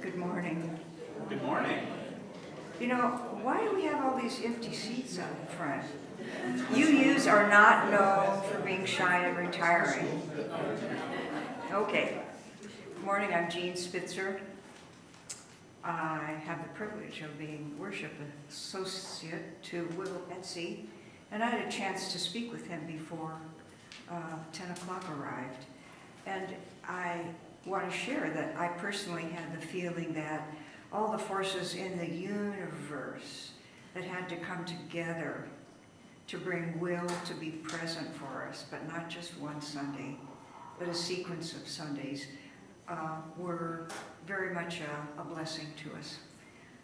Good morning. Good morning. You know, why do we have all these empty seats out front? UUs are not known for being shy and retiring. Okay. Good morning, I'm Jean Spitzer. I have the privilege of being worship associate to Will Esty, and I had a chance to speak with him before 10 o'clock arrived. And I want to share that I personally had the feeling that all the forces in the universe that had to come together to bring Will to be present for us, but not just one Sunday, but a sequence of Sundays, were very much a blessing to us,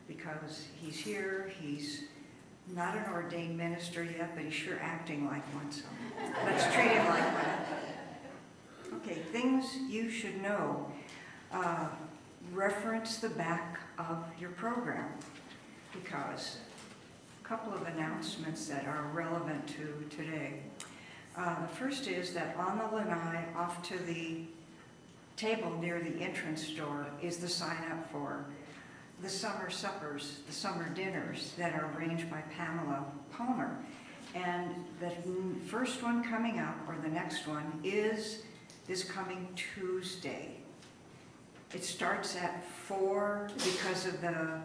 because he's here, he's not an ordained minister yet, but he's sure acting like one, so let's treat him like one. Okay, things you should know. Reference the back of your program, because a couple of announcements that are relevant to today. The first is that on the lanai, off to the table near the entrance door, is the sign up for the summer suppers, the summer dinners that are arranged by Pamela Palmer. And the first one coming up, or the next one, is this coming Tuesday. It starts at 4 because of the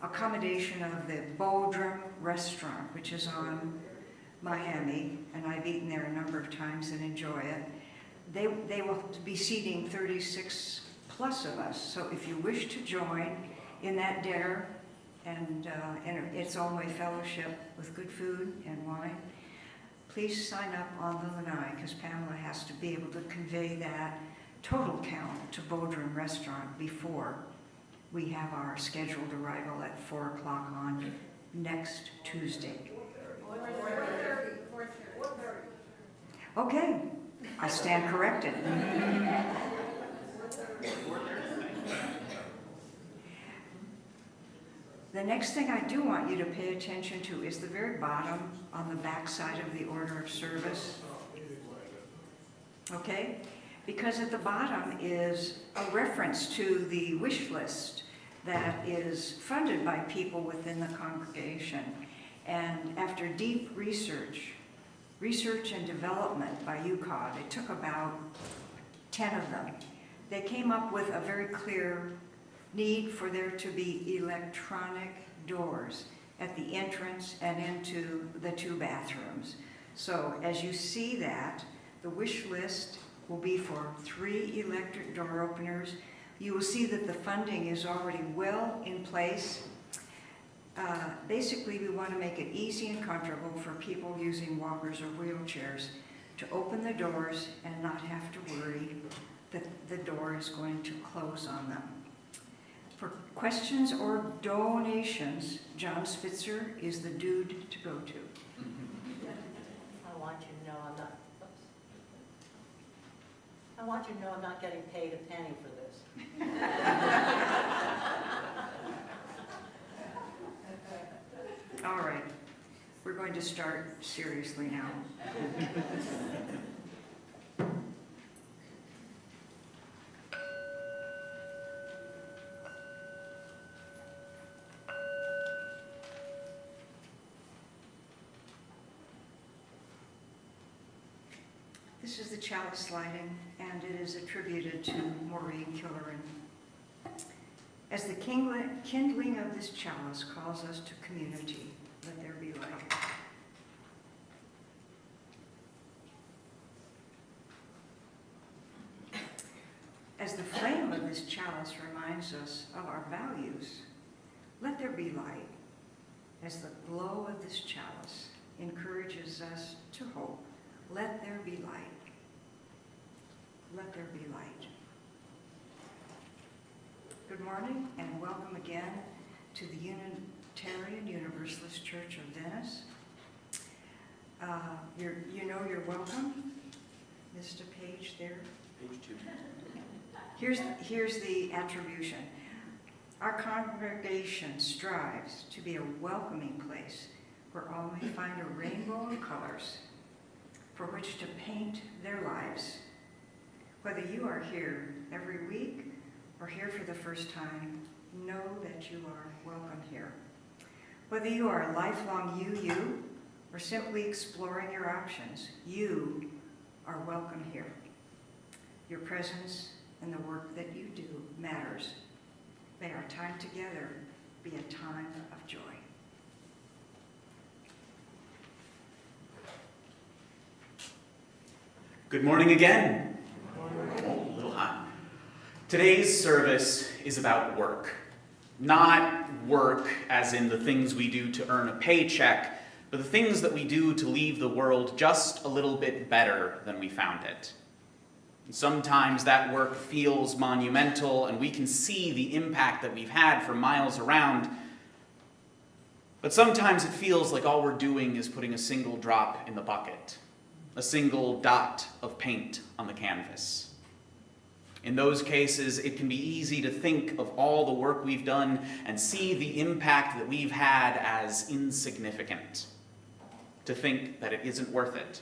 accommodation of the Dotr restaurant, which is on Miami, and I've eaten there a number of times and enjoy it. They will be seating 36 plus of us, so if you wish to join in that dinner, and it's only fellowship with good food and wine, please sign up on the lanai, because Pamela has to be able to convey that total count to Dotr restaurant before we have our scheduled arrival at 4 o'clock on next Tuesday. 4:30. Okay, I stand corrected. The next thing I do want you to pay attention to is the very bottom on the back side of the order of service. Okay? Because at the bottom is a reference to the wish list that is funded by people within the congregation. And after deep research and development by UCOD, it took about 10 of them. They came up with a very clear need for there to be electronic doors at the entrance and into the 2 bathrooms. So as you see that, the wish list will be for 3 electric door openers. You will see that the funding is already well in place. Basically, we want to make it easy and comfortable for people using walkers or wheelchairs to open the doors and not have to worry that the door is going to close on them. For questions or donations, John Spitzer is the dude to go to. I want you to know I'm not getting paid a penny for this. All right, we're going to start seriously now. This is the chalice lighting, and it is attributed to Maureen Killeran. As the kindling of this chalice calls us to community, let there be light. As the flame of this chalice reminds us of our values, let there be light. As the glow of this chalice encourages us to hope, let there be light. Let there be light. Good morning and welcome again to the Unitarian Universalist Church of Venice. You're welcome. Missed a page there. Page 2. Here's the attribution. Our congregation strives to be a welcoming place where all may find a rainbow of colors for which to paint their lives. Whether you are here every week or here for the first time, know that you are welcome here. Whether you are a lifelong you, or simply exploring your options, you are welcome here. Your presence and the work that you do matters. May our time together be a time of joy. Good morning again. Oh, a little hot. Today's service is about work. Not work as in the things we do to earn a paycheck, but the things that we do to leave the world just a little bit better than we found it. And sometimes that work feels monumental, and we can see the impact that we've had for miles around. But sometimes it feels like all we're doing is putting a single drop in the bucket, a single dot of paint on the canvas. In those cases, it can be easy to think of all the work we've done and see the impact that we've had as insignificant, to think that it isn't worth it.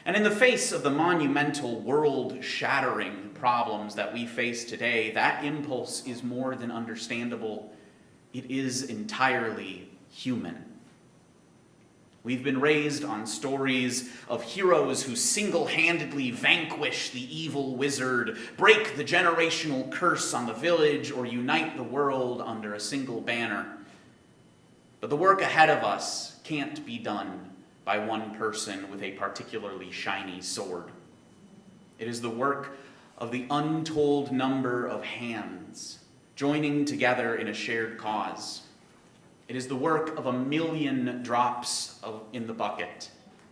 And in the face of the monumental, world-shattering problems that we face today, that impulse is more than understandable. It is entirely human. We've been raised on stories of heroes who single-handedly vanquish the evil wizard, break the generational curse on the village, or unite the world under a single banner. But the work ahead of us can't be done by one person with a particularly shiny sword. It is the work of the untold number of hands joining together in a shared cause. It is the work of 1 million drops in the bucket,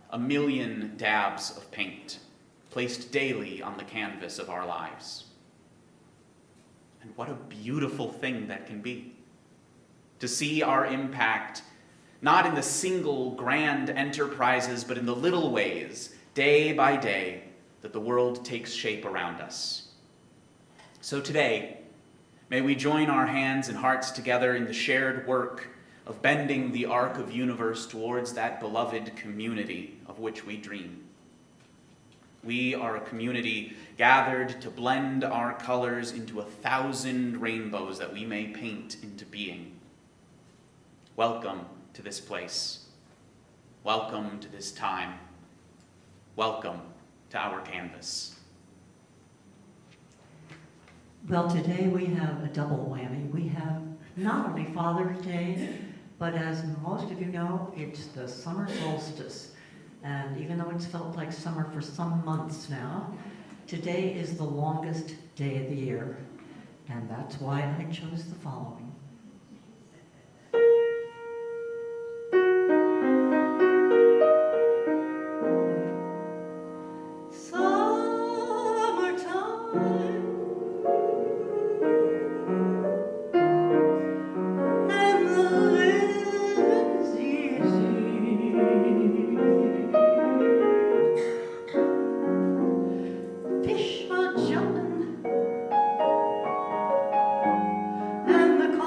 1 million dabs of paint, placed daily on the canvas of our lives. And what a beautiful thing that can be, to see our impact, not in the single grand enterprises, but in the little ways, day by day, that the world takes shape around us. So today, may we join our hands and hearts together in the shared work of bending the arc of universe towards that beloved community of which we dream. We are a community gathered to blend our colors into 1,000 rainbows that we may paint into being. Welcome to this place. Welcome to this time. Welcome to our canvas. Well, today we have a double whammy. We have not only Father's Day, but as most of you know, it's the summer solstice. And even though it's felt like summer for some months now, today is the longest day of the year. And that's why I chose the following. Fish are jumping, and the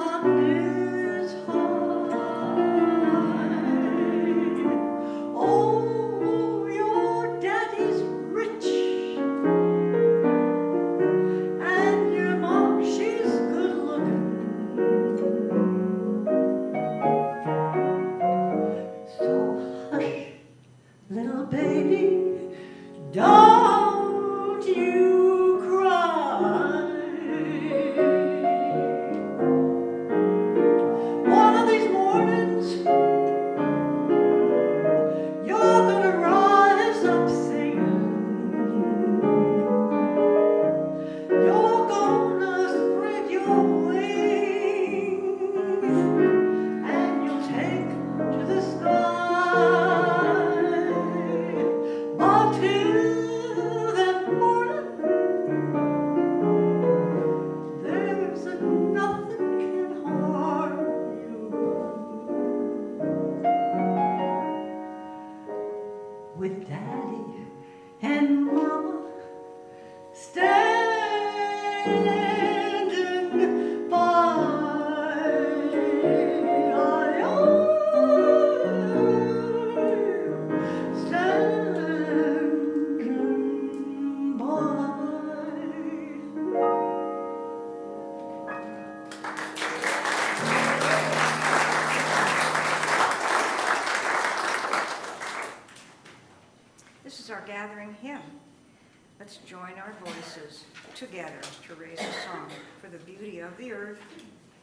Let's join our voices together to raise a song for the beauty of the earth.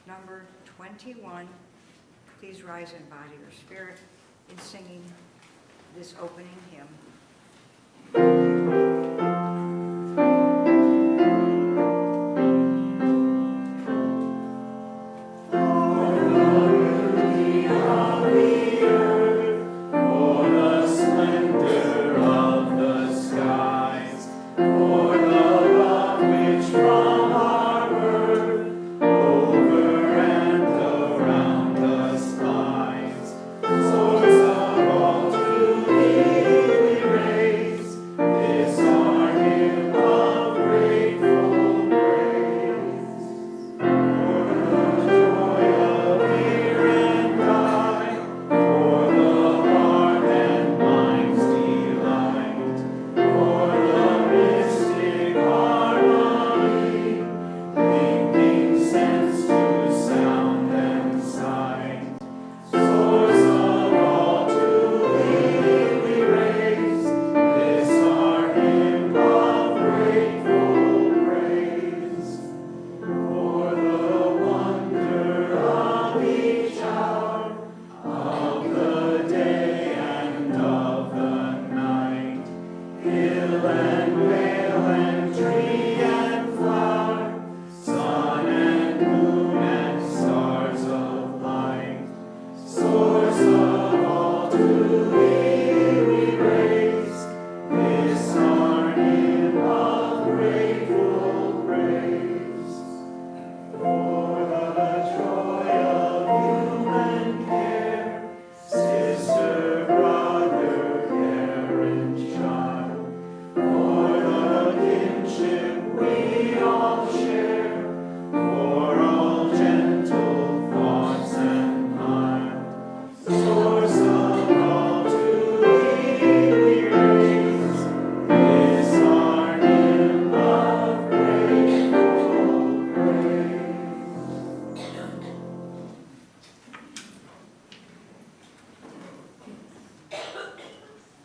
Number 21. Please rise in body or spirit in singing this opening hymn.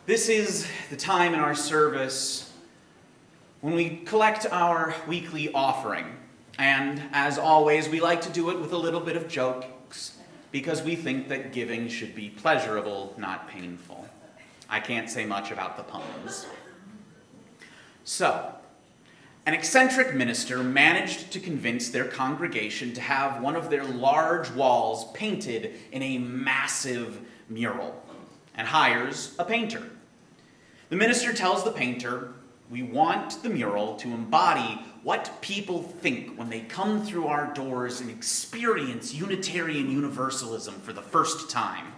This is the time in our service when we collect our weekly offering. And as always, we like to do it with a little bit of jokes because we think that giving should be pleasurable, not painful. I can't say much about the puns. So, an eccentric minister managed to convince their congregation to have one of their large walls painted in a massive mural and hires a painter. The minister tells the painter, "We want the mural to embody what people think when they come through our doors and experience Unitarian Universalism for the first time."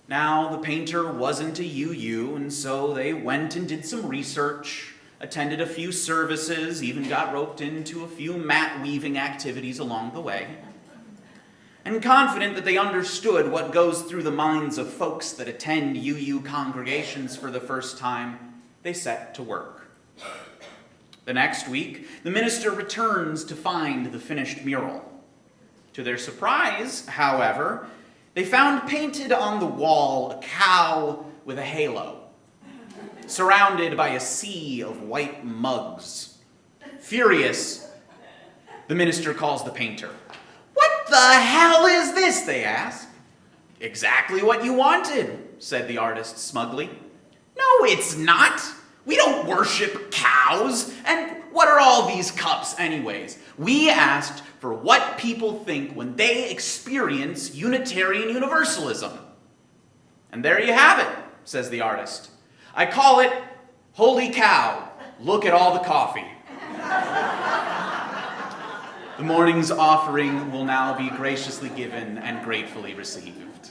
Now, the painter wasn't a UU, and so they went and did some research, attended a few services, even got roped into a few mat weaving activities along the way. And confident that they understood what goes through the minds of folks that attend UU congregations for the first time, they set to work. The next week, the minister returns to find the finished mural. To their surprise, however, they found painted on the wall a cow with a halo, surrounded by a sea of white mugs. Furious, the minister calls the painter. "What the hell is this?" they ask. "Exactly what you wanted," said the artist smugly. "No, it's not. We don't worship cows. And what are all these cups anyways? We asked for what people think when they experience Unitarian Universalism." "And there you have it," says the artist. "I call it, holy cow, look at all the coffee." The morning's offering will now be graciously given and gratefully received.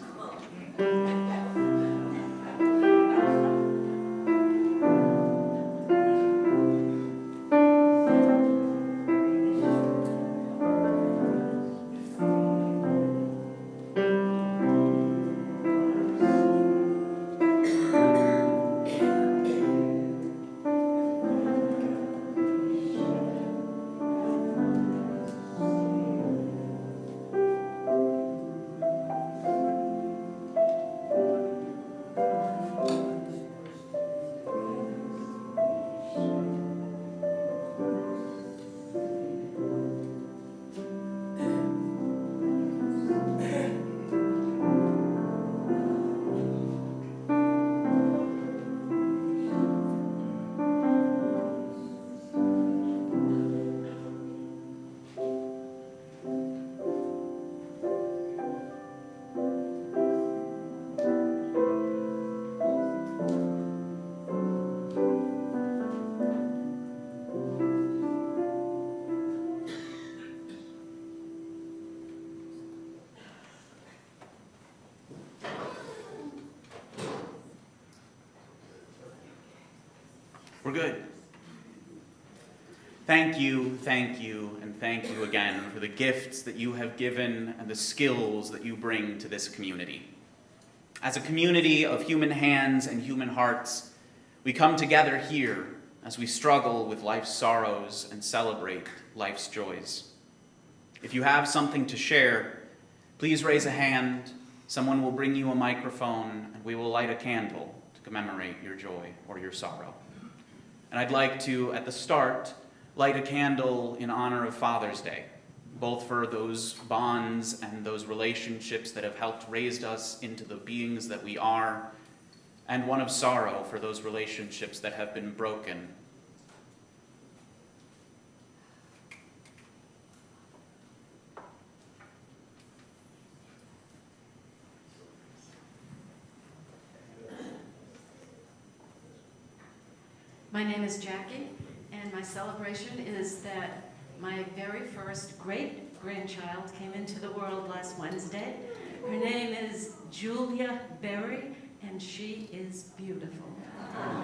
We're good. Thank you, and thank you again for the gifts that you have given and the skills that you bring to this community. As a community of human hands and human hearts, we come together here as we struggle with life's sorrows and celebrate life's joys. If you have something to share, please raise a hand. Someone will bring you a microphone, and we will light a candle to commemorate your joy or your sorrow. And I'd like to, at the start, light a candle in honor of Father's Day, both for those bonds and those relationships that have helped raise us into the beings that we are, and one of sorrow for those relationships that have been broken. My name is Jackie, and my celebration is that my very first great-grandchild came into the world last Wednesday. Her name is Julia Berry, and she is beautiful.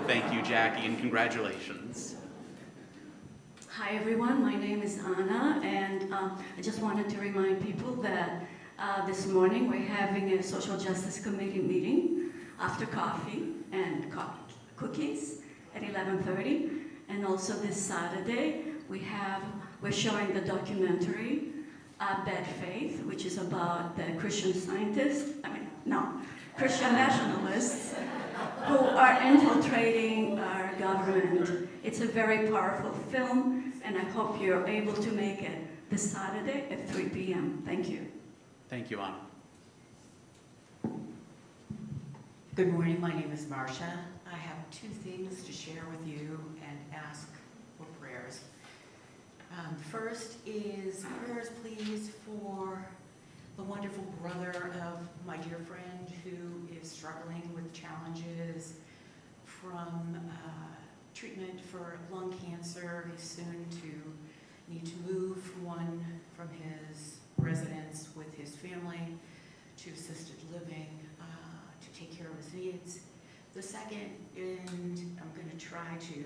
Thank you, Jackie, and congratulations. Hi, everyone. My name is Anna, and I just wanted to remind people that this morning we're having a Social Justice Committee meeting after coffee and cookies at 11:30, and also this Saturday we're showing the documentary Bad Faith, which is about the Christian Christian nationalists who are infiltrating our government. It's a very powerful film, and I hope you're able to make it this Saturday at 3 p.m. Thank you. Thank you, Anna. Good morning, my name is Marcia. I have two things to share with you and ask for prayers. First is prayers, please, for the wonderful brother of my dear friend who is struggling with challenges from treatment for lung cancer. He's soon to need to move from his residence with his family to assisted living to take care of his needs. The second, and I'm going to try to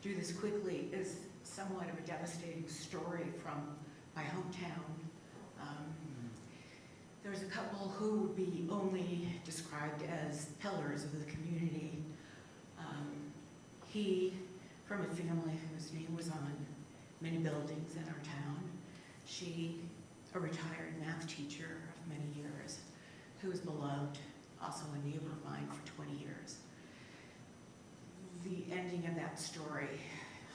do this quickly, is somewhat of a devastating story from my hometown. There's a couple who would be only described as pillars of the community. He, from a family whose name was on many buildings in our town. She, a retired math teacher of many years, who was beloved, also a neighbor of mine for 20 years. The ending of that story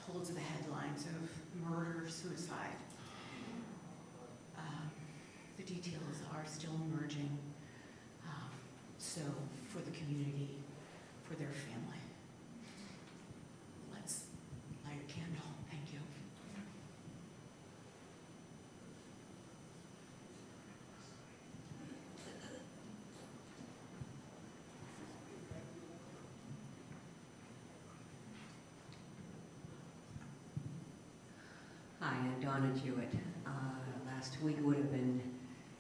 holds the headlines of murder, suicide. The details are still emerging. So for the community, for their family, let's light a candle. Thank you. Hi, I'm Donna Jewett. Last week would have been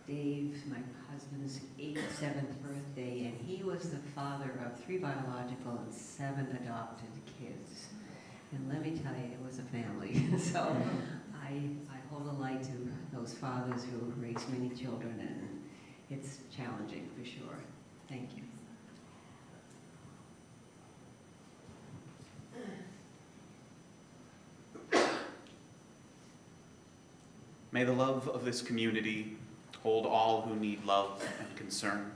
Dave, my husband's 87th birthday, and he was the father of 3 biological and 7 adopted kids. And let me tell you, it was a family. So I hold a light to those fathers who raise many children, and it's challenging for sure. Thank you. May the love of this community hold all who need love and concern.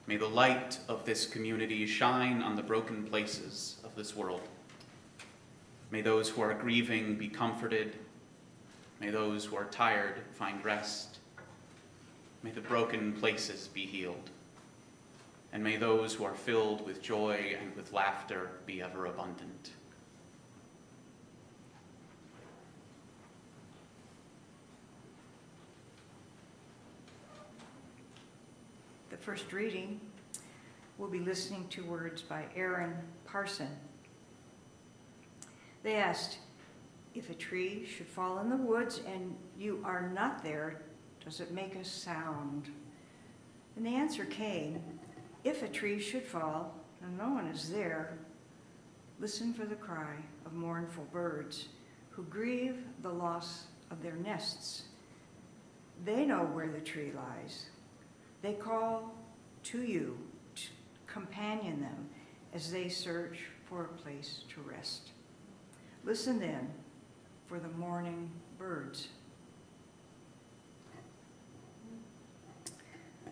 May the light of this community shine on the broken places of this world. May those who are grieving be comforted. May those who are tired find rest. May the broken places be healed. And may those who are filled with joy and with laughter be ever abundant. The first reading, we'll be listening to words by Aaron Parson. They asked, if a tree should fall in the woods and you are not there, does it make a sound? And the answer came, if a tree should fall and no one is there, Listen for the cry of mournful birds who grieve the loss of their nests. They know where the tree lies. They call to you to companion them as they search for a place to rest. Listen then for the mourning birds.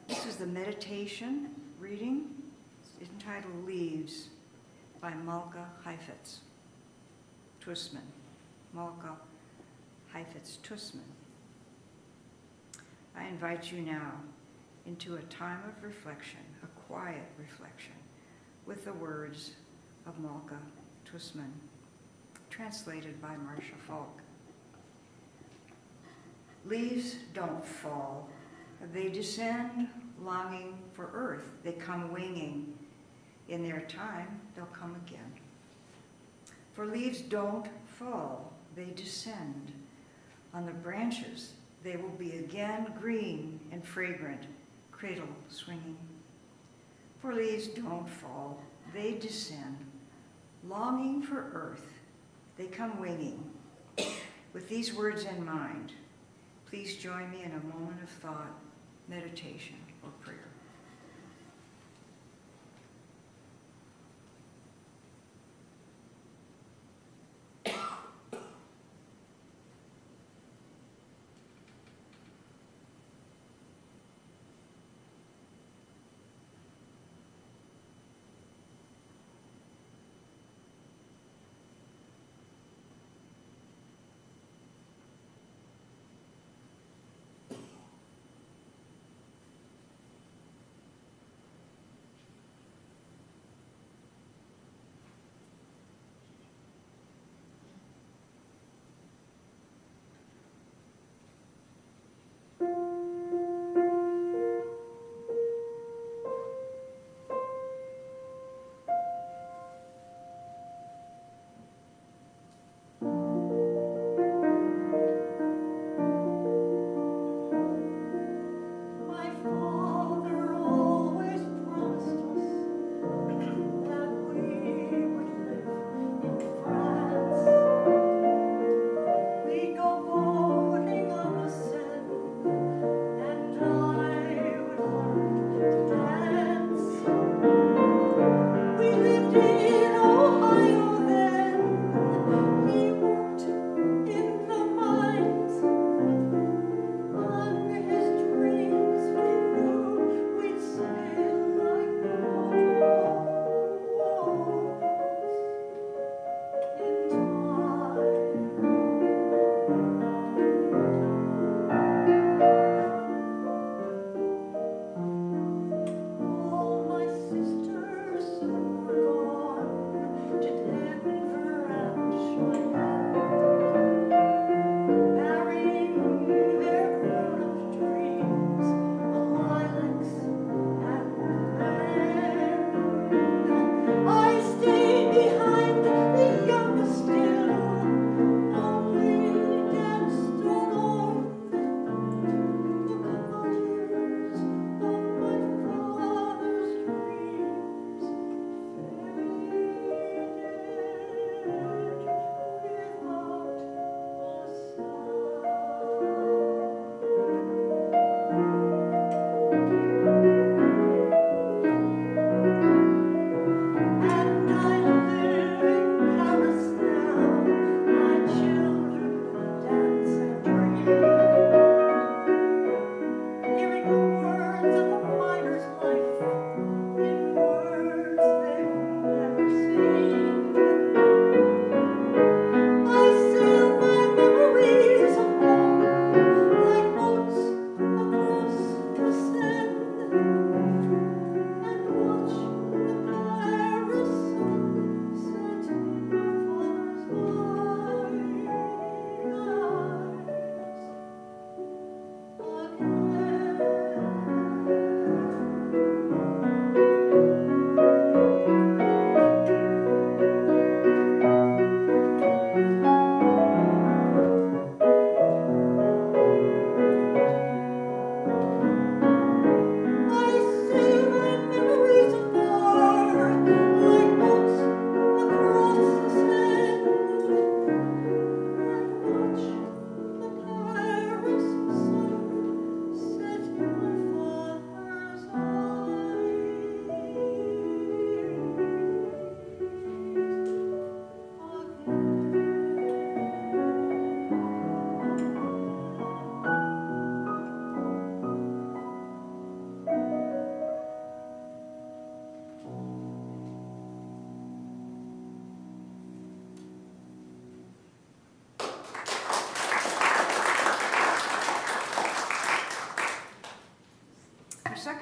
This is the meditation reading. It's entitled Leaves by Malka Heifetz Tussman. Malka Heifetz Tussman. I invite you now into a time of reflection, a quiet reflection, with the words of Malka Tussman, translated by Marcia Falk. Leaves don't fall. They descend longing for earth. They come winging. In their time, they'll come again. For leaves don't fall. They descend. On the branches, they will be again green and fragrant, cradle swinging. For leaves don't fall. They descend. Longing for earth, they come winging. With these words in mind, please join me in a moment of thought, meditation, or prayer.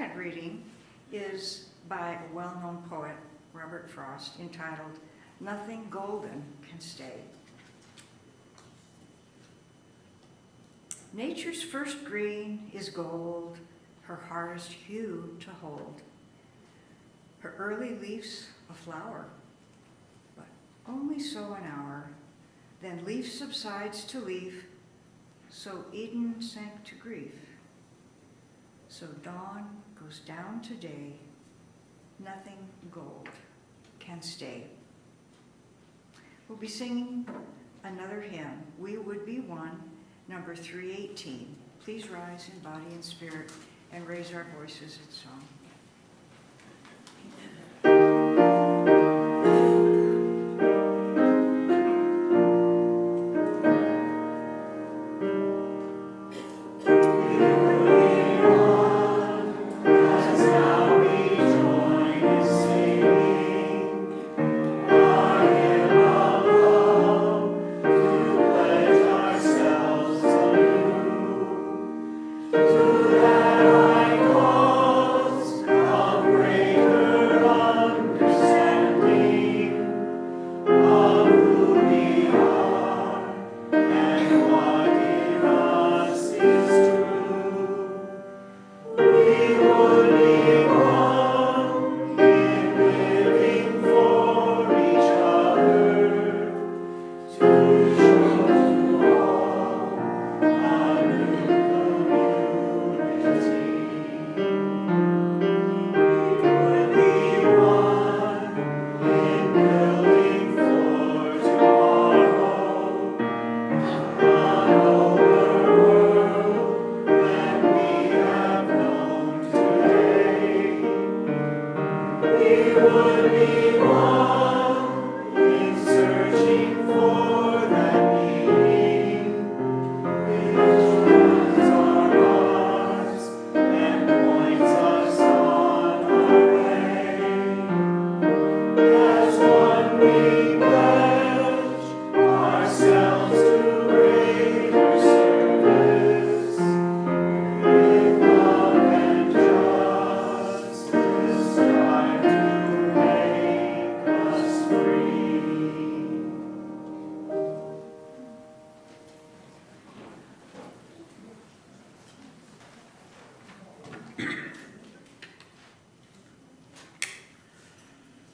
second reading is by a well-known poet, Robert Frost, entitled, "Nothing Golden Can Stay." Nature's first green is gold, her hardest hue to hold. Her early leaf's a flower, but only so an hour. Then leaf subsides to leaf, so Eden sank to grief. So dawn goes down to day, nothing gold can stay. We'll be singing another hymn, "We Would Be One," number 318. Please rise in body and spirit and raise our voices in song.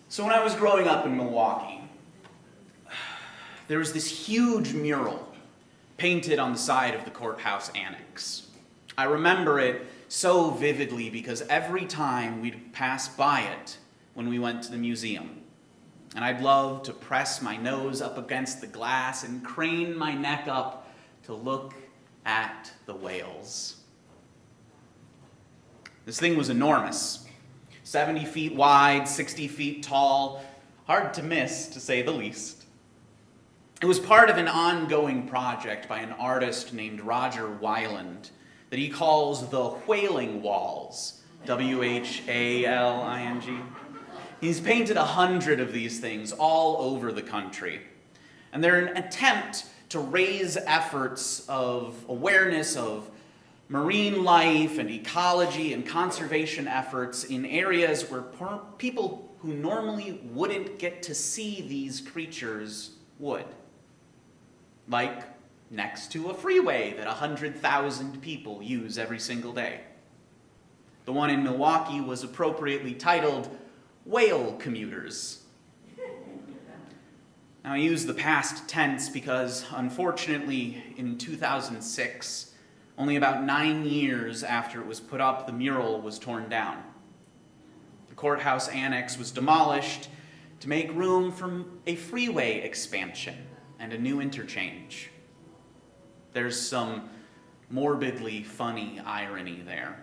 So when I was growing up in Milwaukee, there was this huge mural painted on the side of the courthouse annex. I remember it so vividly because every time we'd pass by it when we went to the museum, and I'd love to press my nose up against the glass and crane my neck up to look at the whales. This thing was enormous. 70 feet wide, 60 feet tall, hard to miss, to say the least. It was part of an ongoing project by an artist named Roger Weiland that he calls the Whaling Walls, W-H-A-L-I-N-G. He's painted 100 of these things all over the country, and they're an attempt to raise efforts of awareness of marine life and ecology and conservation efforts in areas where people who normally wouldn't get to see these creatures would. Like next to a freeway that 100,000 people use every single day. The one in Milwaukee was appropriately titled Whale Commuters. Now I use the past tense because unfortunately in 2006, only about 9 years after it was put up, the mural was torn down. The courthouse annex was demolished to make room for a freeway expansion and a new interchange. There's some morbidly funny irony there.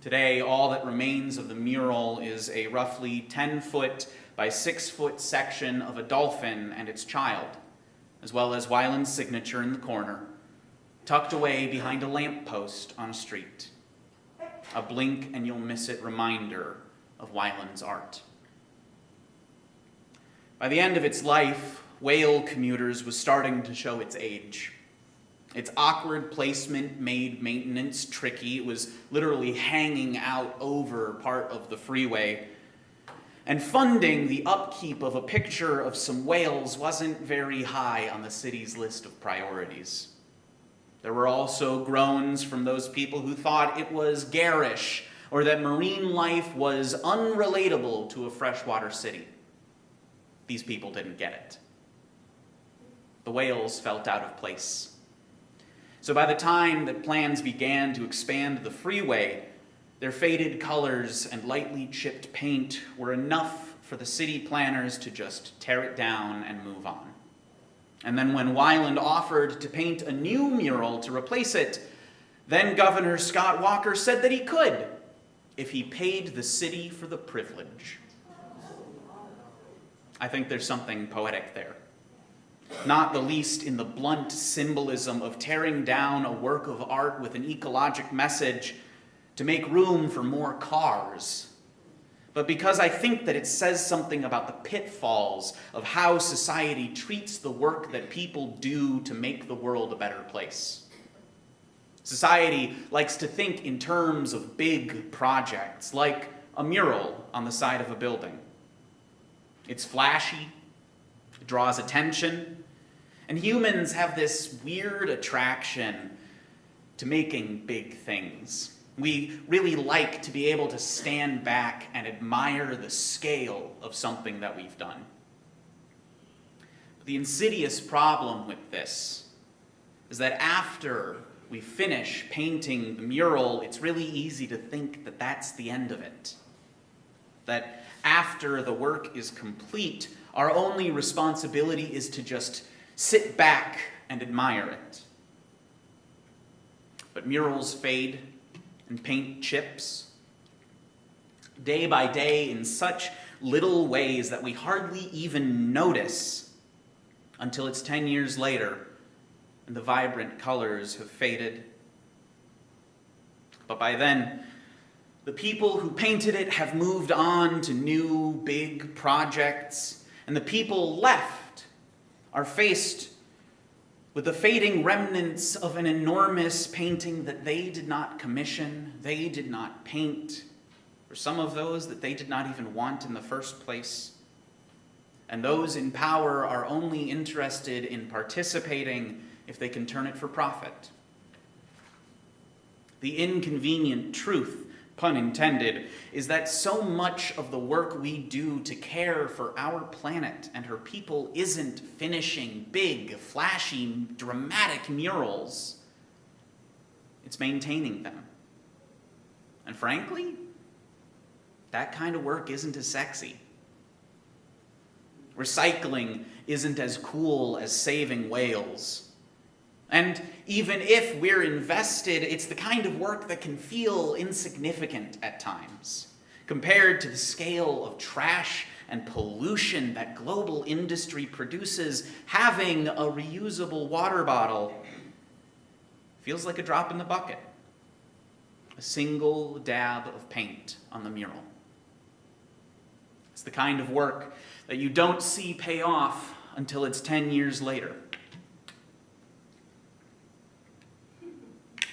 Today, all that remains of the mural is a roughly 10-foot by 6-foot section of a dolphin and its child, as well as Weiland's signature in the corner, tucked away behind a lamppost on a street. A blink and you'll miss it reminder of Weiland's art. By the end of its life, Whale Commuters was starting to show its age. Its awkward placement made maintenance tricky. It was literally hanging out over part of the freeway. And funding the upkeep of a picture of some whales wasn't very high on the city's list of priorities. There were also groans from those people who thought it was garish or that marine life was unrelatable to a freshwater city. These people didn't get it. The whales felt out of place. So by the time that plans began to expand the freeway, their faded colors and lightly chipped paint were enough for the city planners to just tear it down and move on. And then when Weiland offered to paint a new mural to replace it, then Governor Scott Walker said that he could, if he paid the city for the privilege. I think there's something poetic there. Not the least in the blunt symbolism of tearing down a work of art with an ecologic message to make room for more cars, but because I think that it says something about the pitfalls of how society treats the work that people do to make the world a better place. Society likes to think in terms of big projects, like a mural on the side of a building. It's flashy, it draws attention, and humans have this weird attraction to making big things. We really like to be able to stand back and admire the scale of something that we've done. But the insidious problem with this is that after we finish painting the mural, it's really easy to think that that's the end of it. That after the work is complete, our only responsibility is to just sit back and admire it. But murals fade and paint chips day by day in such little ways that we hardly even notice until it's 10 years later and the vibrant colors have faded. But by then, the people who painted it have moved on to new big projects, and the people left are faced with the fading remnants of an enormous painting that they did not commission, they did not paint, or some of those that they did not even want in the first place. And those in power are only interested in participating if they can turn it for profit. The inconvenient truth, pun intended, is that so much of the work we do to care for our planet and her people isn't finishing big, flashy, dramatic murals. It's maintaining them. And frankly, that kind of work isn't as sexy. Recycling isn't as cool as saving whales. And even if we're invested, it's the kind of work that can feel insignificant at times. Compared to the scale of trash and pollution that global industry produces, having a reusable water bottle feels like a drop in the bucket. A single dab of paint on the mural. It's the kind of work that you don't see pay off until it's 10 years later.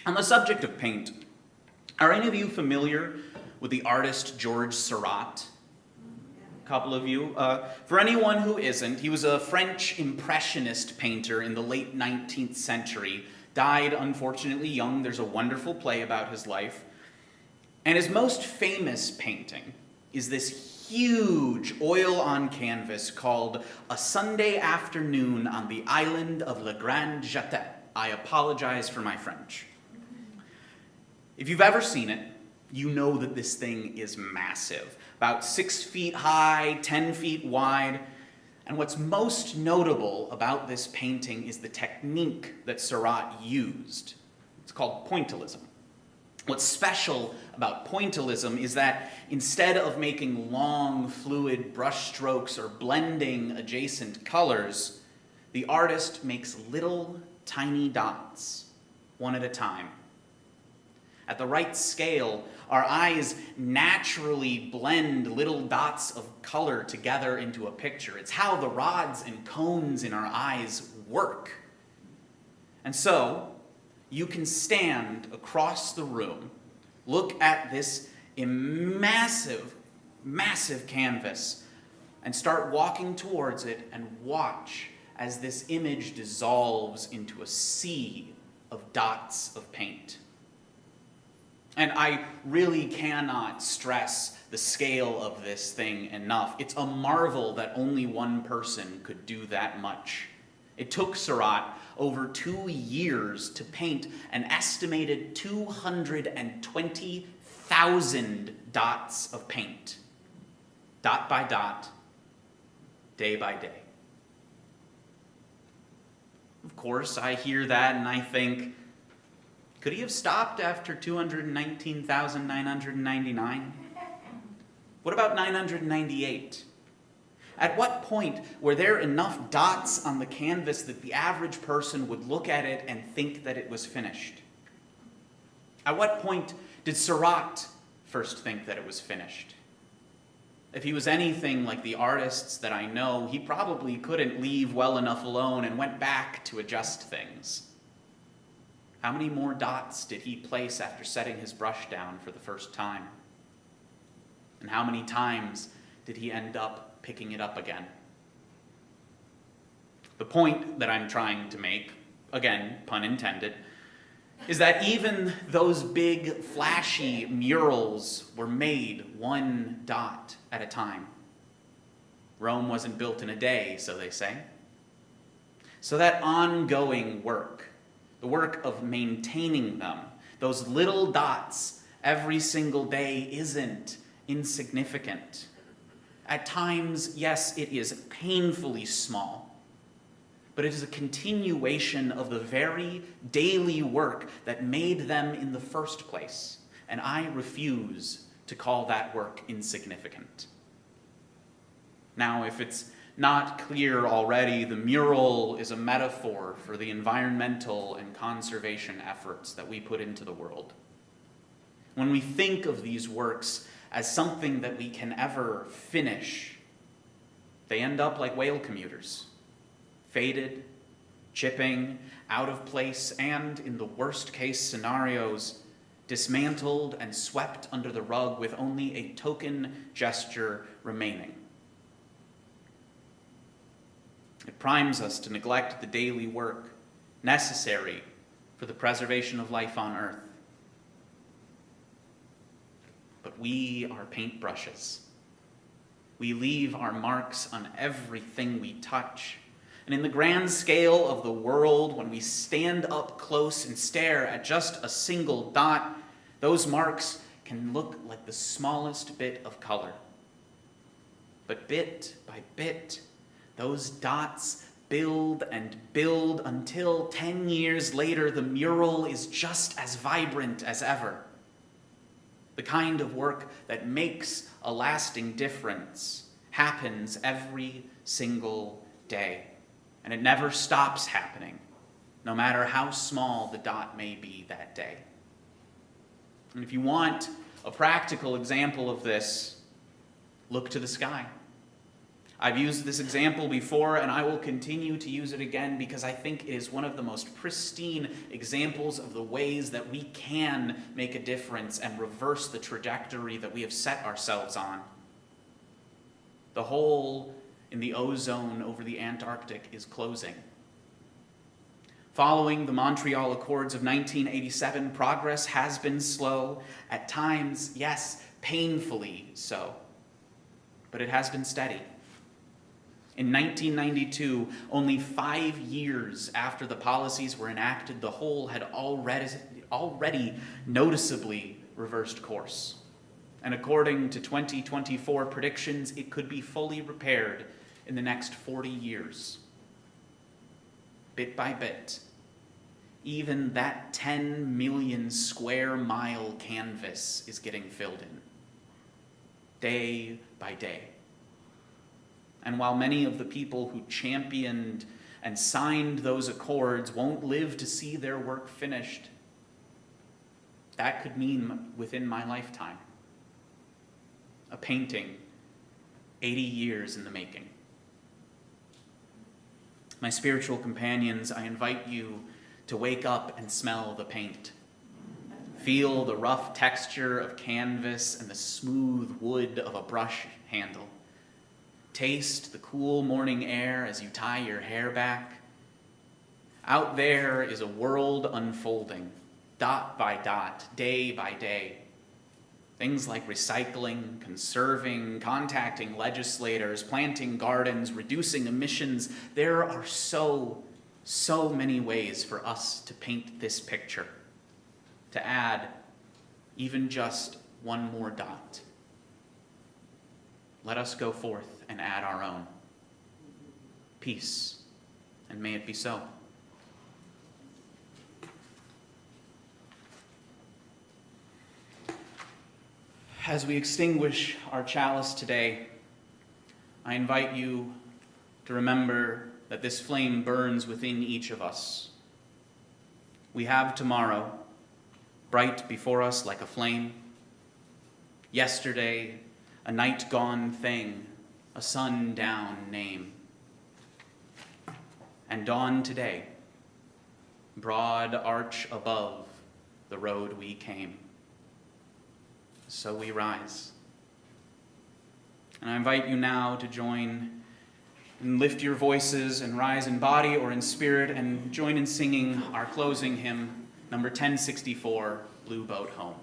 On the subject of paint, are any of you familiar with the artist George Seurat? A couple of you. For anyone who isn't, he was a French Impressionist painter in the late 19th century. Died, unfortunately, young. There's a wonderful play about his life. And his most famous painting is this huge oil on canvas called A Sunday Afternoon on the Island of La Grande Jatte. I apologize for my French. If you've ever seen it, you know that this thing is massive. About 6 feet high, 10 feet wide. And what's most notable about this painting is the technique that Seurat used. It's called pointillism. What's special about pointillism is that instead of making long, fluid brush strokes or blending adjacent colors, the artist makes little, tiny dots, one at a time. At the right scale, our eyes naturally blend little dots of color together into a picture. It's how the rods and cones in our eyes work. And so, you can stand across the room, look at this massive, massive canvas, and start walking towards it and watch as this image dissolves into a sea of dots of paint. And I really cannot stress the scale of this thing enough. It's a marvel that only one person could do that much. It took Surratt over 2 years to paint an estimated 220,000 dots of paint, dot by dot, day by day. Of course, I hear that and I think, could he have stopped after 219,999? What about 998? At what point were there enough dots on the canvas that the average person would look at it and think that it was finished? At what point did Surratt first think that it was finished? If he was anything like the artists that I know, he probably couldn't leave well enough alone and went back to adjust things. How many more dots did he place after setting his brush down for the first time? And how many times did he end up picking it up again? The point that I'm trying to make, again, pun intended, is that even those big, flashy murals were made one dot at a time. Rome wasn't built in a day, so they say. So that ongoing work, the work of maintaining them, those little dots every single day isn't insignificant. At times, yes, it is painfully small, but it is a continuation of the very daily work that made them in the first place, and I refuse to call that work insignificant. Now, if it's not clear already, the mural is a metaphor for the environmental and conservation efforts that we put into the world. When we think of these works as something that we can ever finish, they end up like whale commuters, faded, chipping, out of place, and, in the worst case scenarios, dismantled and swept under the rug with only a token gesture remaining. It primes us to neglect the daily work necessary for the preservation of life on earth. But we are paintbrushes. We leave our marks on everything we touch. And in the grand scale of the world, when we stand up close and stare at just a single dot, those marks can look like the smallest bit of color. But bit by bit, those dots build and build until 10 years later, the mural is just as vibrant as ever. The kind of work that makes a lasting difference happens every single day. And it never stops happening, no matter how small the dot may be that day. And if you want a practical example of this, look to the sky. I've used this example before, and I will continue to use it again because I think it is one of the most pristine examples of the ways that we can make a difference and reverse the trajectory that we have set ourselves on. The hole in the ozone over the Antarctic is closing. Following the Montreal Accords of 1987, progress has been slow, at times, yes, painfully so, but it has been steady. In 1992, only 5 years after the policies were enacted, the hole had already noticeably reversed course. And according to 2024 predictions, it could be fully repaired in the next 40 years. Bit by bit, even that 10 million square mile canvas is getting filled in, day by day. And while many of the people who championed and signed those accords won't live to see their work finished, that could mean within my lifetime. A painting 80 years in the making. My spiritual companions, I invite you to wake up and smell the paint. Feel the rough texture of canvas and the smooth wood of a brush handle. Taste the cool morning air as you tie your hair back. Out there is a world unfolding, dot by dot, day by day. Things like recycling, conserving, contacting legislators, planting gardens, reducing emissions. There are so many ways for us to paint this picture, to add even just one more dot. Let us go forth and add our own. Peace, and may it be so. As we extinguish our chalice today, I invite you to remember that this flame burns within each of us. We have tomorrow, bright before us like a flame. Yesterday, a night gone thing, a sundown name. And dawn today, broad arch above the road we came. So we rise. And I invite you now to join and lift your voices and rise in body or in spirit and join in singing our closing hymn, number 1064, Blue Boat Home.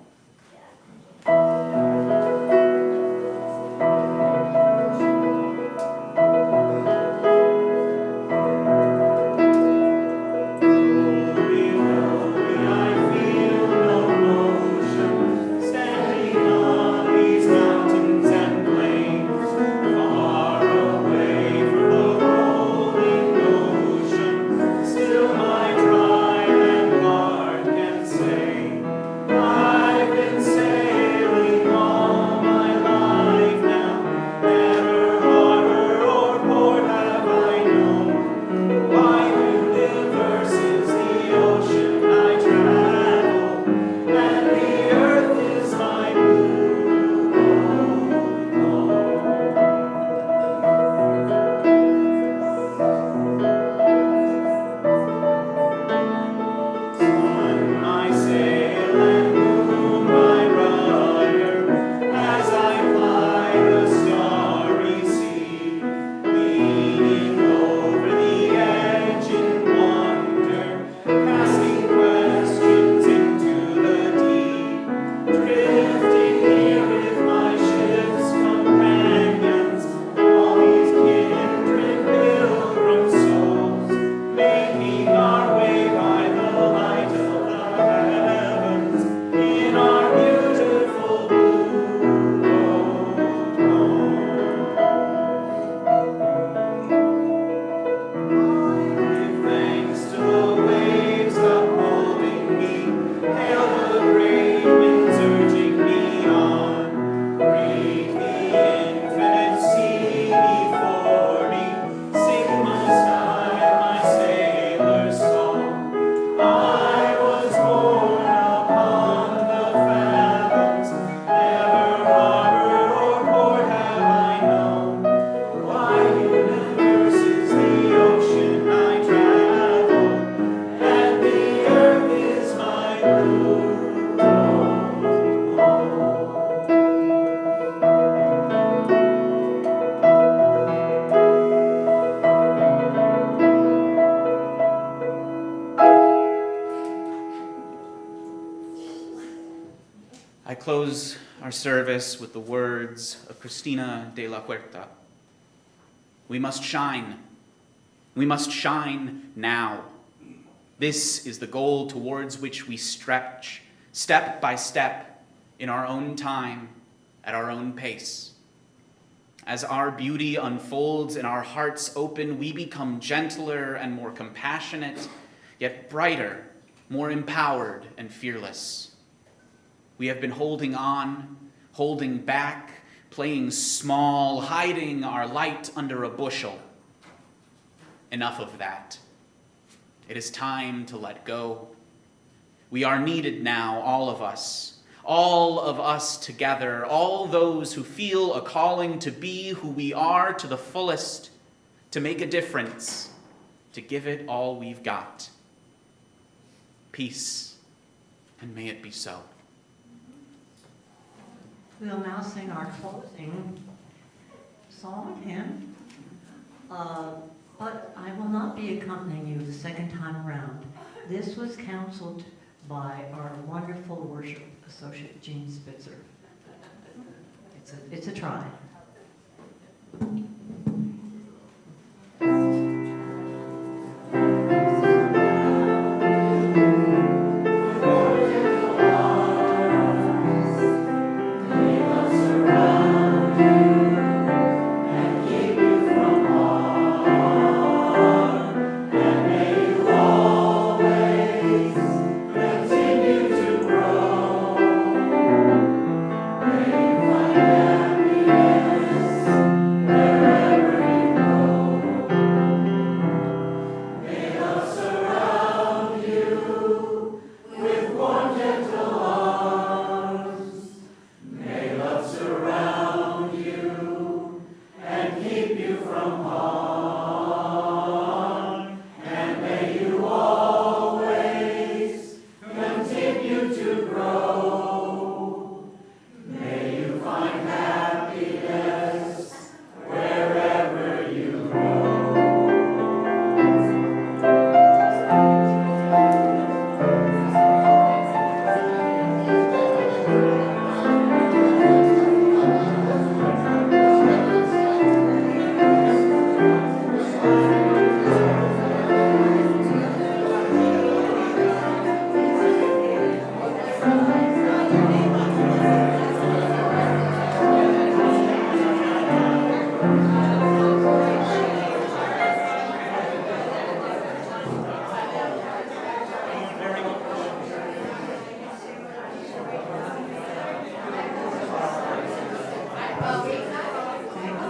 I close our service with the words of Cristina de la Huerta. We must shine. We must shine now. This is the goal towards which we stretch, step by step, in our own time, at our own pace. As our beauty unfolds and our hearts open, we become gentler and more compassionate, yet brighter, more empowered and fearless. We have been holding on, holding back, playing small, hiding our light under a bushel. Enough of that. It is time to let go. We are needed now, all of us together, all those who feel a calling to be who we are to the fullest, to make a difference, to give it all we've got. peace, and may it be so. We'll now sing our closing song, hymn. But I will not be accompanying you the second time around. This was counseled by our wonderful worship associate, Jean Spitzer. It's a try.